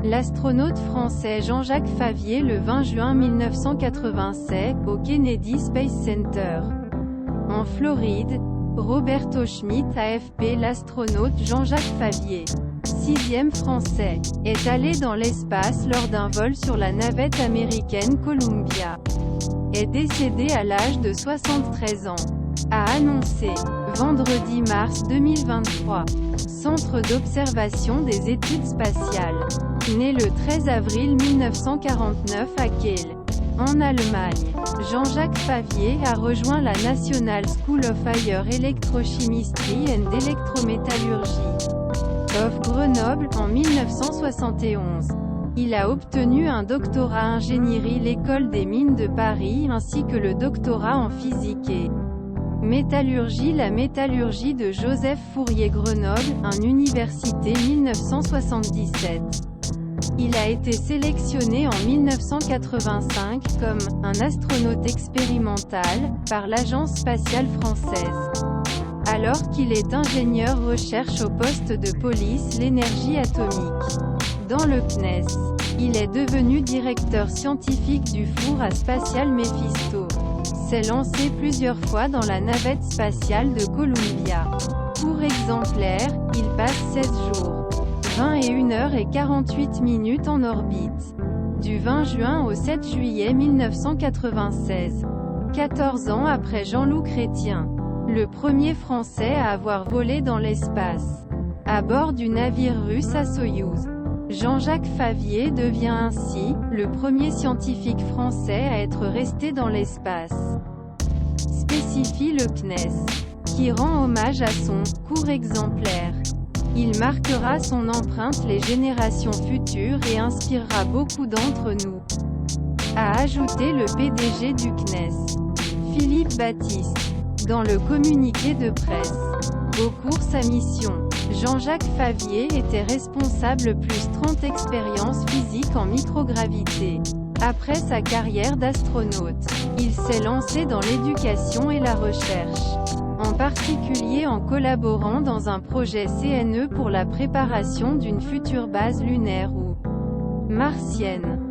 L'astronaute français Jean-Jacques Favier le 20 juin 1987, au Kennedy Space Center, en Floride. Roberto Schmitt AFP. L'astronaute Jean-Jacques Favier, 6e français, est allé dans l'espace lors d'un vol sur la navette américaine Columbia. Est décédé à l'âge de 73 ans. A annoncé, vendredi mars 2023, Centre d'observation des études spatiales. Né le 13 avril 1949 à Kehl, en Allemagne, Jean-Jacques Favier a rejoint la National School of Higher Electrochemistry and Electrometallurgy of Grenoble, en 1971. Il a obtenu un doctorat ingénierie l'École des mines de Paris ainsi que le doctorat en physique et métallurgie la métallurgie de Joseph Fourier Grenoble, une université 1977. Il a été sélectionné en 1985 comme un astronaute expérimental par l'Agence spatiale française. Alors qu'il est ingénieur recherche au poste de police l'énergie atomique dans le CNES. Il est devenu directeur scientifique du four à spatial Mephisto. S'est lancé plusieurs fois dans la navette spatiale de Columbia. Pour exemplaire, il passe 16 jours, 21 heures et 48 minutes en orbite. Du 20 juin au 7 juillet 1996. 14 ans après Jean-Loup Chrétien. Le premier Français à avoir volé dans l'espace. À bord du navire russe à Soyouz. Jean-Jacques Favier devient ainsi, le premier scientifique français à être resté dans l'espace. Spécifie le CNES, qui rend hommage à son court exemplaire. Il marquera son empreinte les générations futures et inspirera beaucoup d'entre nous. A ajouté le PDG du CNES, Philippe Baptiste, dans le communiqué de presse. Au cours sa mission, Jean-Jacques Favier était responsable plus 30 expériences physiques en microgravité. Après sa carrière d'astronaute, il s'est lancé dans l'éducation et la recherche, en particulier en collaborant dans un projet CNE pour la préparation d'une future base lunaire ou martienne.